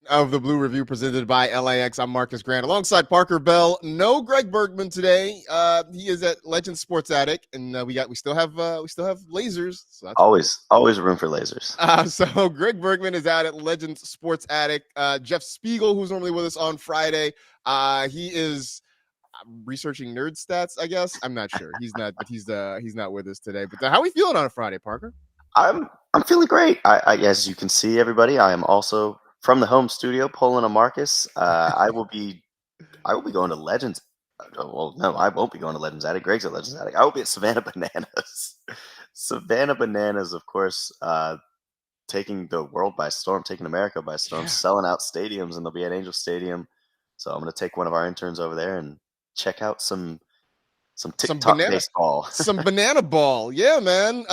of the Blue Review presented by LAX. I'm Marcus Grant alongside Parker Bell. No Greg Bergman today. He is at Legend Sports Attic, and we still have lasers. So that's always room for lasers. So Greg Bergman is out at Legend Sports Attic. Jeff Spiegel, who's normally with us on Friday, he is researching nerd stats. I guess I'm not sure. He's not, but he's not with us today. But how are we feeling on a Friday, Parker? I'm feeling great. As you can see, everybody, I am also from the home studio pulling a Marcus. I will be going to Legends. Well, no, I won't be going to Legends Attic. Greg's at Legends Attic. I will be at Savannah Bananas. Savannah Bananas, of course, taking the world by storm, taking America by storm, selling out stadiums, and they'll be at Angel Stadium. So I'm going to take one of our interns over there and check out some TikTok baseball. Some banana ball. Yeah, man.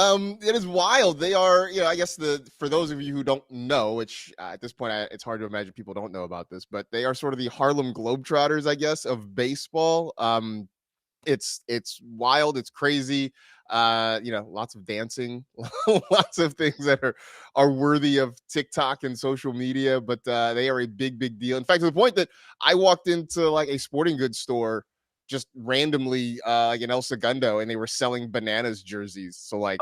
It is wild. They are, I guess for those of you who don't know, which at this point, it's hard to imagine people don't know about this, but they are sort of the Harlem Globetrotters, I guess, of baseball. It's wild. It's crazy. Lots of dancing, lots of things that are worthy of TikTok and social media, but they are a big, big deal. In fact, to the point that I walked into like a sporting goods store just randomly like in El Segundo, and they were selling Bananas jerseys. So like,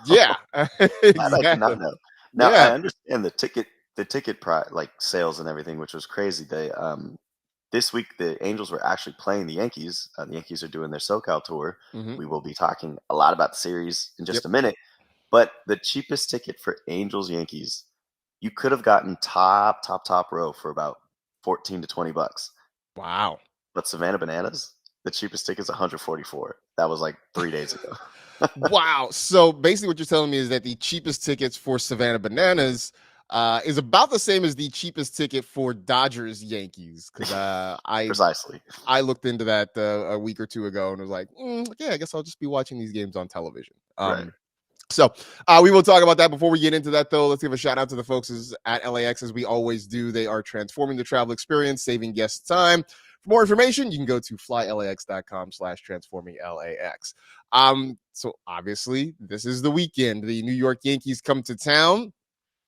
yeah, exactly. I did not know. Now yeah. I understand the ticket price, like sales and everything, which was crazy. They this week the Angels were actually playing the Yankees. The Yankees are doing their SoCal tour. Mm-hmm. We will be talking a lot about the series in just a minute. But the cheapest ticket for Angels Yankees, you could have gotten top row for about $14 to $20. Wow. But Savannah Bananas, the cheapest ticket is $144. That was like 3 days ago. Wow. So basically what you're telling me is that the cheapest tickets for Savannah Bananas is about the same as the cheapest ticket for Dodgers Yankees. Because Precisely. I looked into that a week or two ago and was like, I guess I'll just be watching these games on television. Right. So we will talk about that. Before we get into that, though, let's give a shout out to the folks at LAX, as we always do. They are transforming the travel experience, saving guests time. For more information, you can go to flylax.com/transforminglax. So obviously, this is the weekend. The New York Yankees come to town.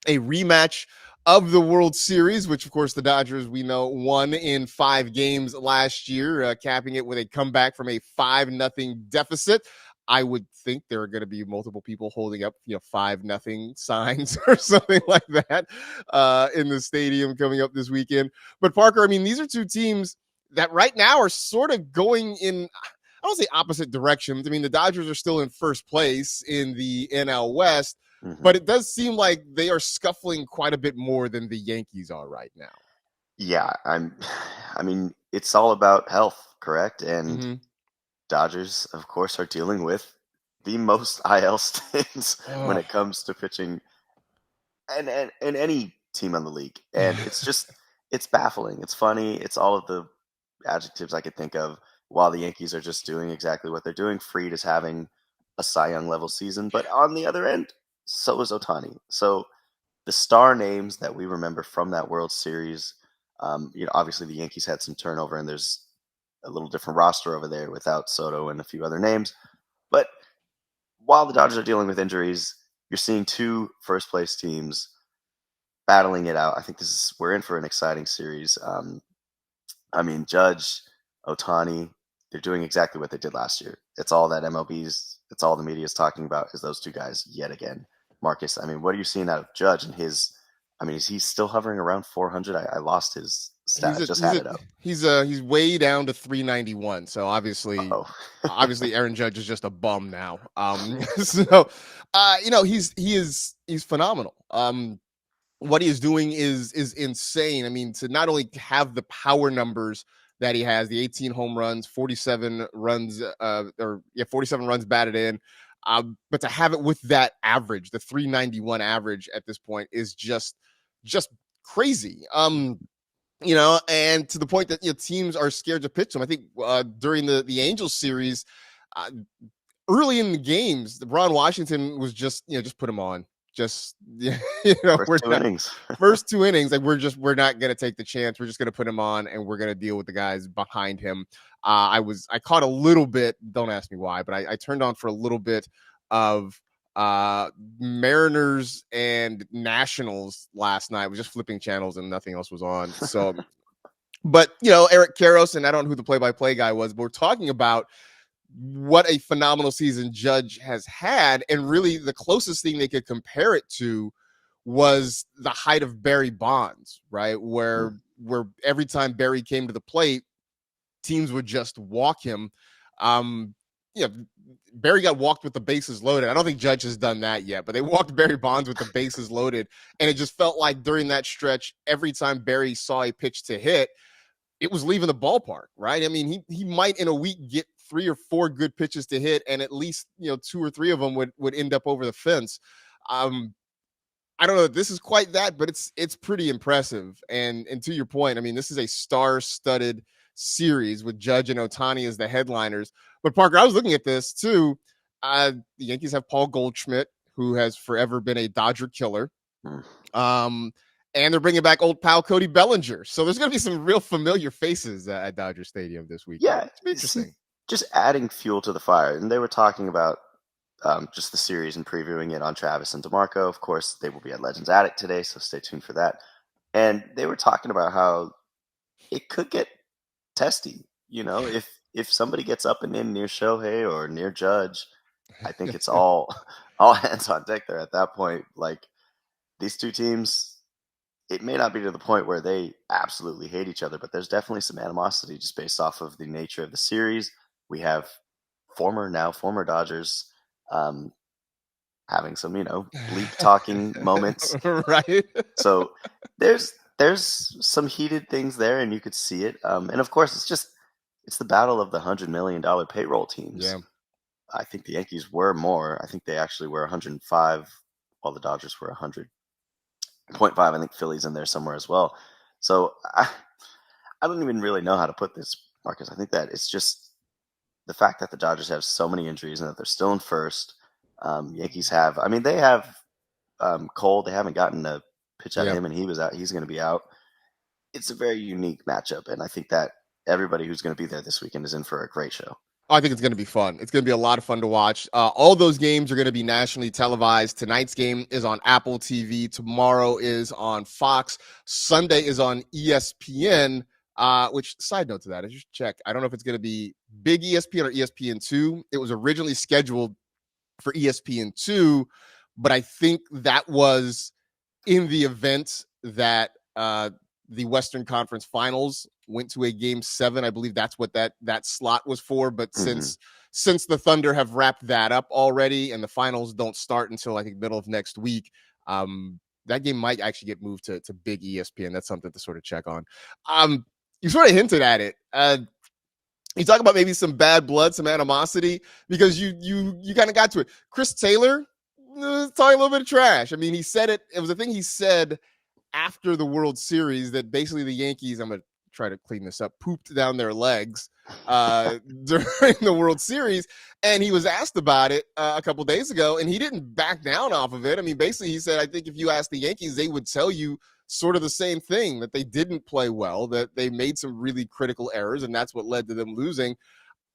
A rematch of the World Series, which, of course, the Dodgers, we know, won in 5 games last year, capping it with a comeback from a 5-0 deficit. I would think there are going to be multiple people holding up, 5-0 signs or something like that in the stadium coming up this weekend. But Parker, I mean, these are two teams that right now are sort of going in, I don't say opposite directions. I mean, the Dodgers are still in first place in the NL West, but it does seem like they are scuffling quite a bit more than the Yankees are right now. Yeah, I mean, it's all about health, correct? And Dodgers, of course, are dealing with the most IL stints when it comes to pitching, and any team on the league. And it's baffling. It's funny. It's all of the adjectives I could think of. While the Yankees are just doing exactly what they're doing, Fried is having a Cy Young level season, but on the other end, so is Ohtani. So the star names that we remember from that World Series, obviously the Yankees had some turnover, and there's a little different roster over there without Soto and a few other names. But while the Dodgers are dealing with injuries, you're seeing 2 first place teams battling it out. I think we're in for an exciting series. I mean, Judge, Ohtani, they're doing exactly what they did last year. It's all that it's all the media is talking about is those 2 guys yet again. Marcus, I mean, what are you seeing out of Judge and is he still hovering around 400? I lost his stat. I just had it up. He's way down to 391. So obviously Aaron Judge is just a bum now. So he's phenomenal. What he is doing is insane. I mean, to not only have the power numbers that he has, the 18 home runs, 47 runs, 47 runs batted in, but to have it with that average, the 391 average at this point is just crazy. And to the point that teams are scared to pitch him. I think during the Angels series, early in the games, Ron Washington was just put him on. Just first 2 innings, like we're not gonna take the chance. We're just gonna put him on, and we're gonna deal with the guys behind him. I caught a little bit. Don't ask me why, but I turned on for a little bit of Uh, Mariners and Nationals last night. I was just flipping channels and nothing else was on. So, but Eric Karros, and I don't know who the play-by-play guy was, but we're talking about what a phenomenal season Judge has had, and really the closest thing they could compare it to was the height of Barry Bonds, right? Where every time Barry came to the plate, teams would just walk him. Um, yeah, Barry got walked with the bases loaded. I don't think Judge has done that yet, but they walked Barry Bonds with the bases loaded, and it just felt like during that stretch, every time Barry saw a pitch to hit, it was leaving the ballpark, right? I mean, he might in a week get 3 or 4 good pitches to hit, and at least 2 or 3 of them would end up over the fence. I don't know if this is quite that, but it's pretty impressive. And to your point, I mean, this is a star-studded series with Judge and Ohtani as the headliners. But Parker, I was looking at this too. The Yankees have Paul Goldschmidt, who has forever been a Dodger killer. And they're bringing back old pal Cody Bellinger. So there's going to be some real familiar faces at Dodger Stadium this weekend. Yeah, it's interesting. See, just adding fuel to the fire. And they were talking about just the series and previewing it on Travis and DeMarco. Of course, they will be at Legends Attic today, so stay tuned for that. And they were talking about how it could get testy. If somebody gets up and in near Shohei or near Judge, I think it's all hands on deck there at that point. Like, these two teams, it may not be to the point where they absolutely hate each other, but there's definitely some animosity just based off of the nature of the series. We have former Dodgers having some, bleep talking moments. Right. So there's some heated things there, and you could see it. And of course, it's the battle of the $100 million payroll teams. Yeah. I think the Yankees were more. I think they actually were 105, while the Dodgers were 100.5. I think Philly's in there somewhere as well. So I don't even really know how to put this, Marcus. I think that it's just the fact that the Dodgers have so many injuries and that they're still in first. Yankees have, they have Cole. They haven't gotten a pitch out of him, and he was out. He's going to be out. It's a very unique matchup, and I think that everybody who's going to be there this weekend is in for a great show. I think it's going to be fun. It's going to be a lot of fun to watch. All those games are going to be nationally televised. Tonight's game is on Apple TV. Tomorrow is on Fox. Sunday is on ESPN. Which, side note to that, I just check. I don't know if it's going to be big ESPN or ESPN2. It was originally scheduled for ESPN2, but I think that was in the event that the Western Conference Finals went to a Game 7. I believe that's what that slot was for. But since the Thunder have wrapped that up already, and the finals don't start until I think middle of next week, that game might actually get moved to big ESPN. That's something to sort of check on. You sort of hinted at it. You talk about maybe some bad blood, some animosity, because you kind of got to it. Chris Taylor talking a little bit of trash. I mean, he said it. It was a thing he said after the World Series that basically the Yankees, I'm going to try to clean this up, pooped down their legs during the World Series. And he was asked about it a couple days ago, and he didn't back down off of it. I mean, basically he said, I think if you ask the Yankees, they would tell you sort of the same thing, that they didn't play well, that they made some really critical errors, and that's what led to them losing.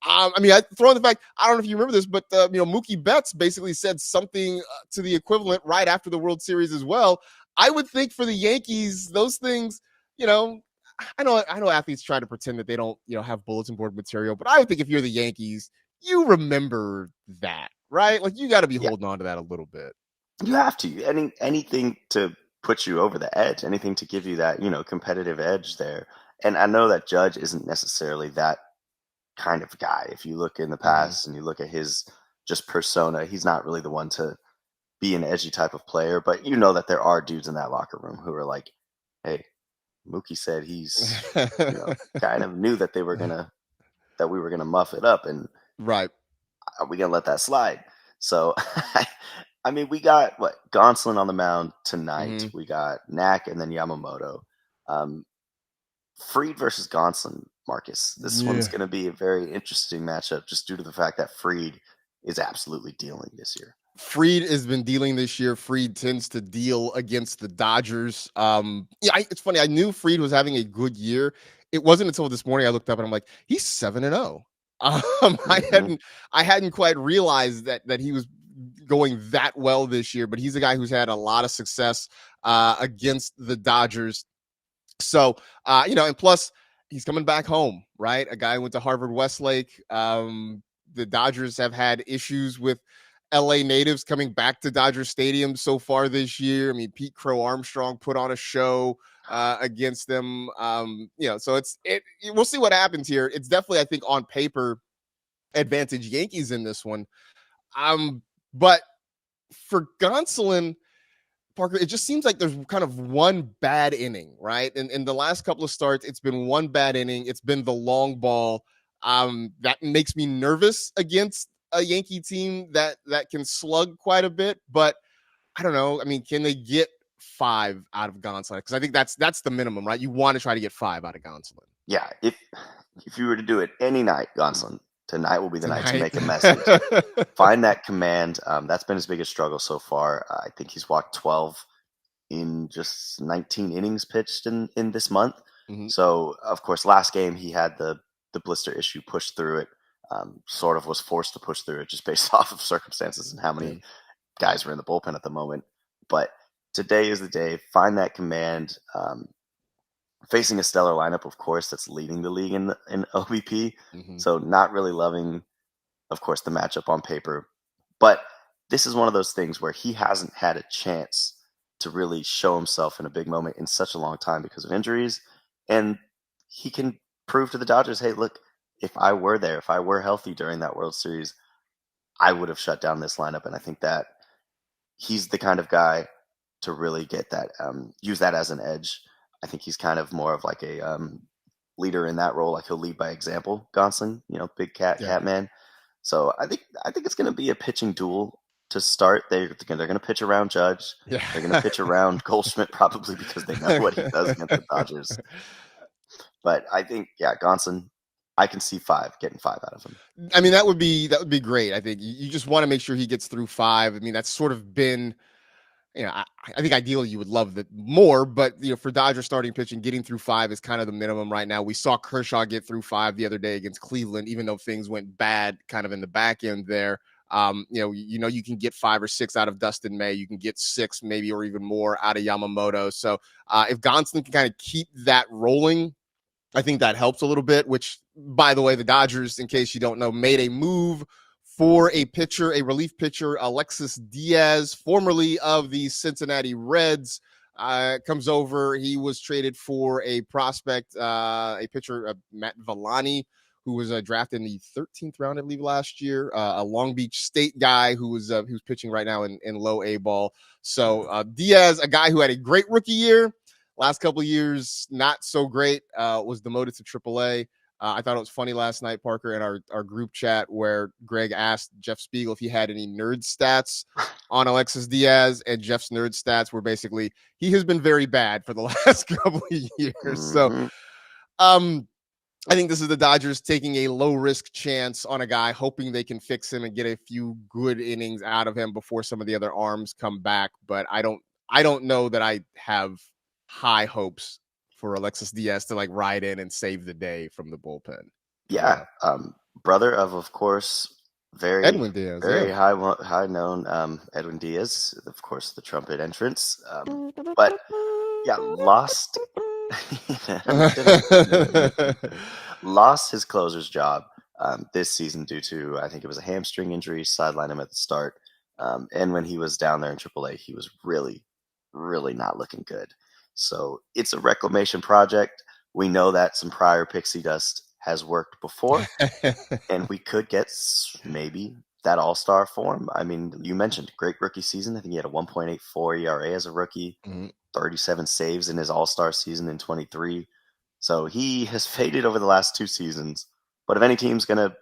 I mean, I throw in the fact, I don't know if you remember this, but Mookie Betts basically said something to the equivalent right after the World Series as well. I would think for the Yankees, those things, I know athletes try to pretend that they don't, have bulletin board material, but I would think if you're the Yankees, you remember that, right? Like, you got to be holding on to that a little bit. You have to. Anything to put you over the edge, anything to give you that, competitive edge there. And I know that Judge isn't necessarily that kind of guy. If you look in the past and you look at his just persona, he's not really the one to be an edgy type of player, but that there are dudes in that locker room who are like, hey, Mookie said he's kind of knew that we were gonna muff it up, and right, are we gonna let that slide? So I mean, we got Gonsolin on the mound tonight. We got Knack and then Yamamoto. Fried versus Gonsolin, Marcus. This one's going to be a very interesting matchup just due to the fact that Fried is absolutely dealing this year. Fried has been dealing this year. Fried tends to deal against the Dodgers. It's funny. I knew Fried was having a good year. It wasn't until this morning I looked up and I'm like, he's 7-0. I hadn't quite realized that he was going that well this year, but he's a guy who's had a lot of success against the Dodgers. So, and plus he's coming back home, right? A guy who went to Harvard Westlake. The Dodgers have had issues with LA natives coming back to Dodger Stadium so far this year. I mean, Pete Crow Armstrong put on a show against them. So we'll see what happens here. It's definitely, I think, on paper, advantage Yankees in this one. But for Gonsolin, Parker, it just seems like there's kind of one bad inning, right? And in the last couple of starts, it's been one bad inning. It's been the long ball. That makes me nervous against a Yankee team that can slug quite a bit. But I don't know. I mean, can they get 5 out of Gonsolin? Because I think that's the minimum, right? You want to try to get 5 out of Gonsolin. Yeah, if you were to do it any night, Gonsolin, tonight will be the night to make a message. Tonight. Find that command. That's been his biggest struggle so far. I think he's walked 12 in just 19 innings pitched in this month. Mm-hmm. So, of course, last game he had the blister issue, pushed through it, sort of was forced to push through it just based off of circumstances and how many guys were in the bullpen at the moment. But today is the day. Find that command. Facing a stellar lineup, of course, that's leading the league in OBP. Mm-hmm. So not really loving, of course, the matchup on paper. But this is one of those things where he hasn't had a chance to really show himself in a big moment in such a long time because of injuries. And he can prove to the Dodgers, hey, look, if I were there, if I were healthy during that World Series, I would have shut down this lineup. And I think that he's the kind of guy to really get that, use that as an edge. I think he's kind of more of like a leader in that role. Like he'll lead by example, Gonsolin, big cat man. So I think it's going to be a pitching duel to start. They're going to pitch around Judge. Yeah. They're going to pitch around Goldschmidt probably because they know what he does against the Dodgers. But I think, Gonsolin, I can see getting 5 out of him. I mean, that would be great. I think you just want to make sure he gets through 5. I mean, that's sort of been, I think ideally you would love that more, but for Dodger starting pitching, getting through 5 is kind of the minimum right now. We saw Kershaw get through 5 the other day against Cleveland, even though things went bad kind of in the back end there. You can get 5 or 6 out of Dustin May. You can get 6 maybe or even more out of Yamamoto. So if Gonsolin can kind of keep that rolling, I think that helps a little bit, which, by the way, the Dodgers, in case you don't know, made a move for a relief pitcher, Alexis Diaz, formerly of the Cincinnati Reds, comes over. He was traded for a prospect, a pitcher, Matt Villani, who was drafted in the 13th round, I believe, last year. A Long Beach State guy who's pitching right now in low A ball. So Diaz, a guy who had a great rookie year. Last couple of years, not so great, was demoted to AAA. I thought it was funny last night, Parker, in our group chat where Greg asked Jeff Spiegel if he had any nerd stats on Alexis Diaz, and Jeff's nerd stats were basically, he has been very bad for the last couple of years. Mm-hmm. So I think this is the Dodgers taking a low-risk chance on a guy, hoping they can fix him and get a few good innings out of him before some of the other arms come back. But I don't know that I have high hopes for Alexis Diaz to ride in and save the day from the bullpen. Yeah. Brother of course, Edwin Diaz, very high known Edwin Diaz, of course, the trumpet entrance. But lost lost his closer's job this season due to, I think it was a hamstring injury, sidelined him at the start. And when he was down there in AAA, he was really, really not looking good. So it's a reclamation project. We know that some prior pixie dust has worked before, and we could get maybe that all-star form. I mean, you mentioned great rookie season. I think he had a 1.84 ERA as a rookie, 37 saves in his all-star season in 23. So he has faded over the last 2 seasons. But if any team's going to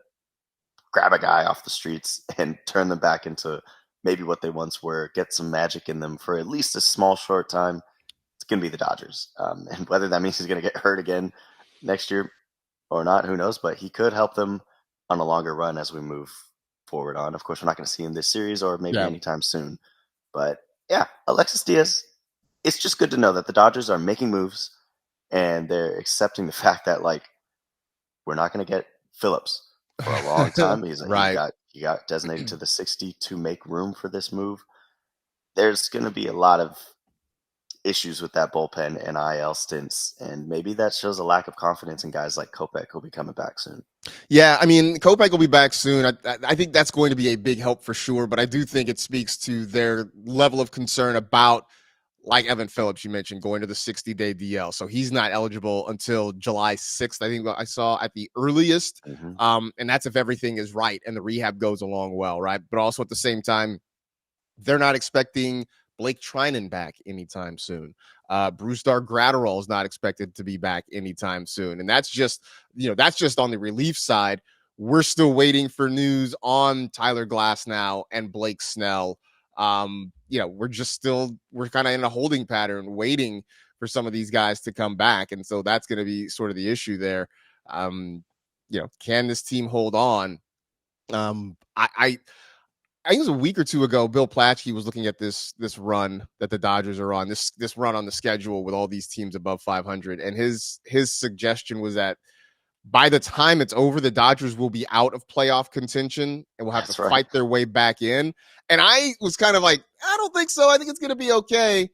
grab a guy off the streets and turn them back into maybe what they once were, get some magic in them for at least a small, short time, it's going to be the Dodgers. And whether that means he's going to get hurt again next year or not, who knows? But he could help them on a longer run as we move forward on. Of course, we're not going to see him this series or maybe anytime soon. But Alexis Diaz, it's just good to know that the Dodgers are making moves and they're accepting the fact that we're not going to get Phillips for a long time. He You got designated to the 60 to make room for this move. There's going to be a lot of issues with that bullpen and IL stints, and maybe that shows a lack of confidence in guys like Kopech, who'll be coming back soon. Yeah, I mean, Kopech will be back soon. I think that's going to be a big help for sure, but I do think it speaks to their level of concern about, like Evan Phillips, you mentioned, going to the 60-day DL. So he's not eligible until July 6th, I think I saw at the earliest. Mm-hmm. And that's if everything is right and the rehab goes along well, right? But also at the same time, they're not expecting Blake Trinan back anytime soon. Brusdar Gratterall is not expected to be back anytime soon. And that's just on the relief side. We're still waiting for news on Tyler Glasnow and Blake Snell. We're kind of in a holding pattern, waiting for some of these guys to come back. And so that's going to be sort of the issue there. Can this team hold on? I think it was a week or two ago, Bill Plaschke was looking at this run that the Dodgers are on, this run on the schedule with all these teams above 500, and his suggestion was that by the time it's over, the Dodgers will be out of playoff contention and will have That's to right. fight their way back in. And I was kind of like, I don't think so. I think it's going to be okay.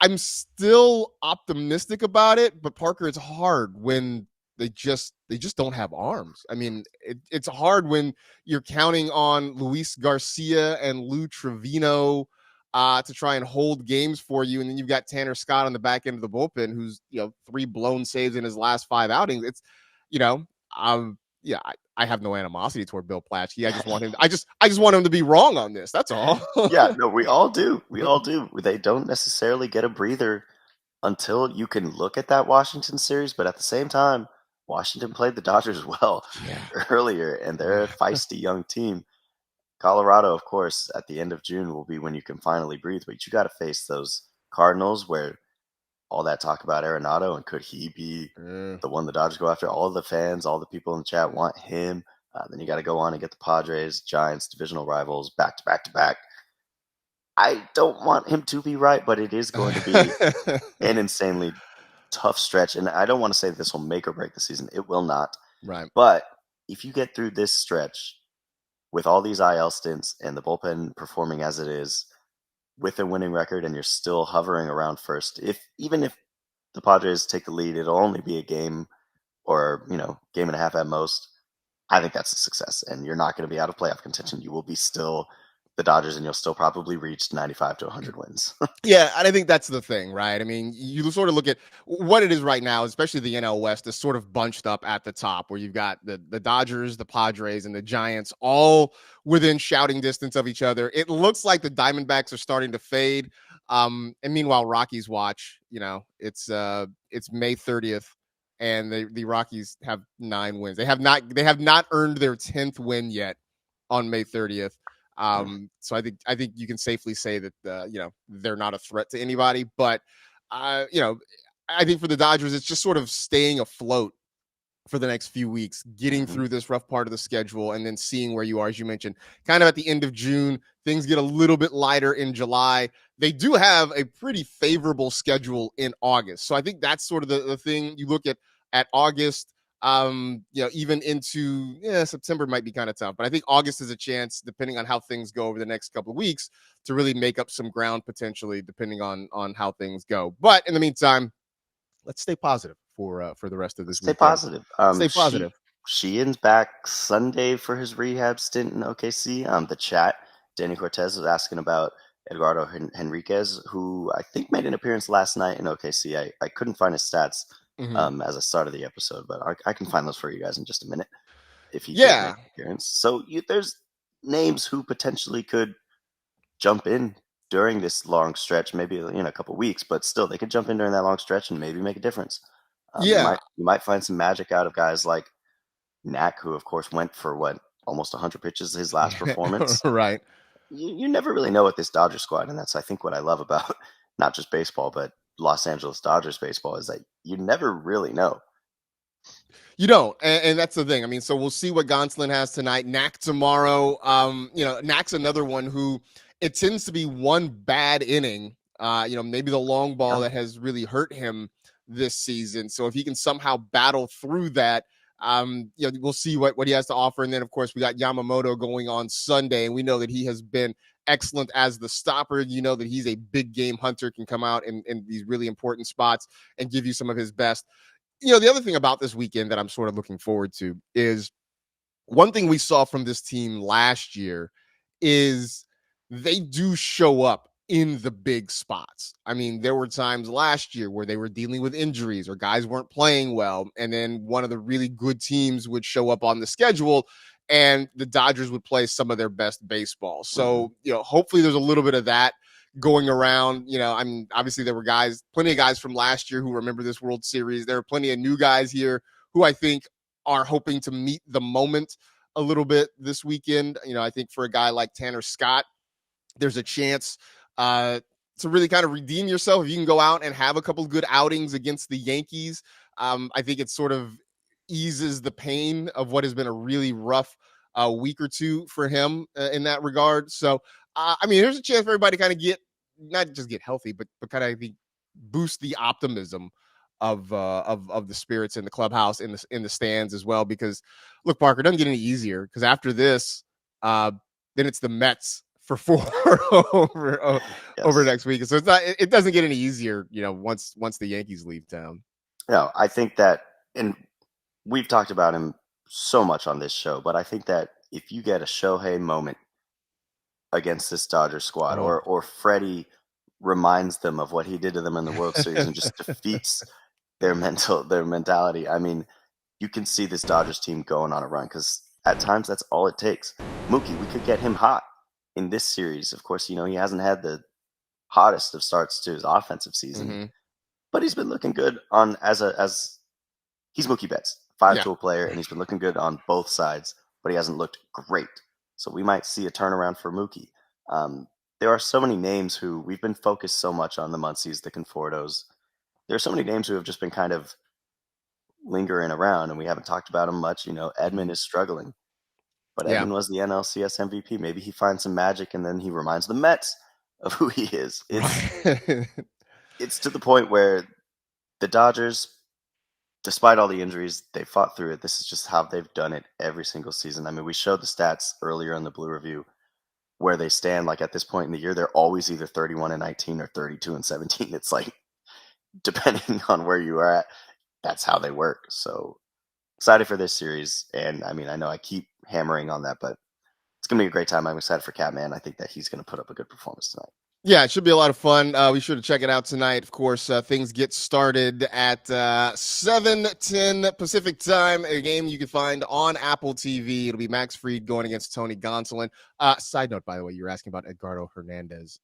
I'm still optimistic about it, but Parker, it's hard when they just don't have arms. I mean, it's hard when you're counting on Luis Garcia and Lou Trevino to try and hold games for you, and then you've got Tanner Scott on the back end of the bullpen, who's 3 blown saves in his last 5 outings. It's I have no animosity toward Bill Plaschke. I just want him. I just want him to be wrong on this. That's all. Yeah, no, we all do. We all do. They don't necessarily get a breather until you can look at that Washington series, but at the same time, Washington played the Dodgers well earlier, and they're a feisty young team. Colorado, of course, at the end of June will be when you can finally breathe, but you got to face those Cardinals where all that talk about Arenado and could he be the one the Dodgers go after? All of the fans, all the people in the chat want him. Then you got to go on and get the Padres, Giants, divisional rivals, back to back to back. I don't want him to be right, but it is going to be an insanely tough stretch. And I don't want to say this will make or break the season. It will not. Right. But if you get through this stretch with all these IL stints and the bullpen performing as it is with a winning record and you're still hovering around first, even if the Padres take the lead, it'll only be a game or, game and a half at most. I think that's a success. And you're not going to be out of playoff contention. You will be still the Dodgers, and you'll still probably reach 95 to 100 wins. Yeah, and I think that's the thing, right? I mean, you sort of look at what it is right now, especially the NL West is sort of bunched up at the top, where you've got the Dodgers, the Padres, and the Giants all within shouting distance of each other. It looks like the Diamondbacks are starting to fade. And meanwhile, Rockies watch, it's May 30th, and the Rockies have 9 wins. They have not earned their 10th win yet on May 30th. So I think you can safely say that they're not a threat to anybody, but I think for the Dodgers it's just sort of staying afloat for the next few weeks, getting through this rough part of the schedule, and then seeing where you are, as you mentioned, kind of at the end of June. Things get a little bit lighter in July. They do have a pretty favorable schedule in August, so I think that's sort of the thing. You look at August. Even into September might be kind of tough, but I think August is a chance, depending on how things go over the next couple of weeks, to really make up some ground potentially, depending on how things go. But in the meantime, let's stay positive for the rest of this Stay weekend. positive. Stay positive. Sheehan's back Sunday for his rehab stint in OKC. The chat, Danny Cortez was asking about Eduardo Henriquez, who I think made an appearance last night in OKC. I couldn't find his stats as I started the episode, but I can find those for you guys in just a minute if he did make an appearance. So there's names who potentially could jump in during this long stretch, maybe in a couple weeks, but still they could jump in during that long stretch and maybe make a difference. You might find some magic out of guys like Knack, who of course went for almost 100 pitches his last performance. Right. You never really know with this Dodger squad, and that's I think what I love about not just baseball but Los Angeles Dodgers baseball is that you never really know. You don't, and that's the thing. I mean, so we'll see what Gonsolin has tonight. Knack tomorrow. Knack's another one who it tends to be one bad inning. Maybe the long ball that has really hurt him this season. So if he can somehow battle through that, We'll see what he has to offer. And then, of course, we got Yamamoto going on Sunday, and we know that he has been excellent as the stopper. You know that he's a big game hunter, can come out in these really important spots and give you some of his best. The other thing about this weekend that I'm sort of looking forward to is one thing we saw from this team last year is they do show up in the big spots. I mean, there were times last year where they were dealing with injuries or guys weren't playing well, and then one of the really good teams would show up on the schedule and the Dodgers would play some of their best baseball. So, hopefully there's a little bit of that going around. I mean, obviously there were plenty of guys from last year who remember this World Series. There are plenty of new guys here who I think are hoping to meet the moment a little bit this weekend. I think for a guy like Tanner Scott, there's a chance to really kind of redeem yourself if you can go out and have a couple good outings against the Yankees. I think it sort of eases the pain of what has been a really rough week or two for him in that regard. So, there's a chance for everybody to kind of not just get healthy, but kind of boost the optimism of the spirits in the clubhouse, in the stands as well. Because look, Parker, it doesn't get any easier, because after this, then it's the Mets for 4 over next week. So it doesn't get any easier, once the Yankees leave town. No, I think that, and we've talked about him so much on this show, but I think that if you get a Shohei moment against this Dodgers squad, or Freddie reminds them of what he did to them in the World Series and just defeats their mentality, I mean, you can see this Dodgers team going on a run, because at times that's all it takes. Mookie, we could get him hot in this series. Of course, he hasn't had the hottest of starts to his offensive season, but he's been looking good as he's Mookie Betts, 5-tool player, and he's been looking good on both sides, but he hasn't looked great. So we might see a turnaround for Mookie. There are so many names who we've been focused so much on, the Muncies, the Confortos. There are so many names who have just been kind of lingering around, and we haven't talked about them much. Edman is struggling, but Edman was the NLCS MVP. Maybe he finds some magic, and then he reminds the Mets of who he is. It's to the point where the Dodgers, despite all the injuries, they fought through it. This is just how they've done it every single season. I mean, we showed the stats earlier in the Blue Review where they stand. Like, at this point in the year, they're always either 31-19 or 32-17. It's like, depending on where you are at, that's how they work. So excited for this series. And I mean, I know I keep hammering on that, but it's going to be a great time. I'm excited for Catman. I think that he's going to put up a good performance tonight. Yeah, it should be a lot of fun. We should check it out tonight. Of course, things get started at 7:10 Pacific time. A game you can find on Apple TV. It'll be Max Fried going against Tony Gonsolin. Side note, by the way, you were asking about Edgardo Hernandez.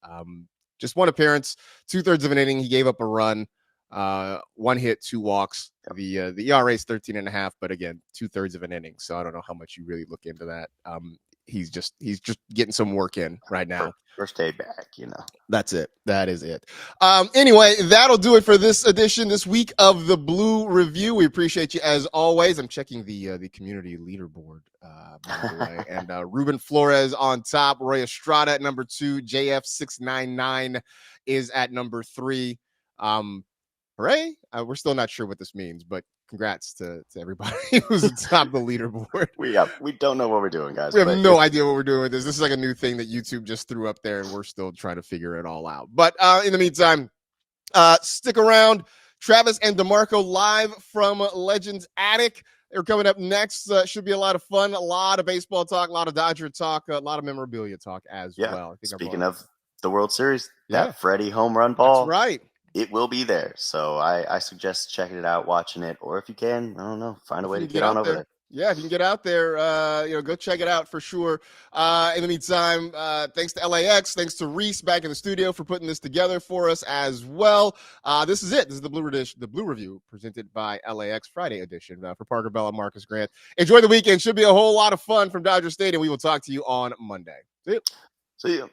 Just one appearance, 2/3 of an inning. He gave up a run, 1 hit, 2 walks. The ERA is 13.5, but again, 2/3 of an inning. So I don't know how much you really look into that. He's just getting some work in right now. First day back, That's it. That is it. Anyway, that'll do it for this week of the Blue Review. We appreciate you as always. I'm checking the community leaderboard, by the way. And Ruben Flores on top, Roy Estrada at number 2, JF699 is at number 3. Hooray! We're still not sure what this means, but congrats to everybody who's atop the leaderboard. We don't know what we're doing, guys. We have no idea what we're doing with this. This is like a new thing that YouTube just threw up there, and we're still trying to figure it all out. But in the meantime, stick around. Travis and DeMarco live from Legends Attic. They're coming up next. Should be a lot of fun. A lot of baseball talk, a lot of Dodger talk, a lot of memorabilia talk as well. Speaking of the World Series, that Freddie home run ball. That's right. It will be there. So I suggest checking it out, watching it, or if you can, I don't know, find a way to get on over there. Yeah, if you can get out there, go check it out for sure. In the meantime, thanks to LAX, thanks to Reese back in the studio for putting this together for us as well. This is it. This is the Blue Review presented by LAX, Friday edition for Parker Bell and Marcus Grant. Enjoy the weekend. Should be a whole lot of fun from Dodger Stadium. We will talk to you on Monday. See you. See you.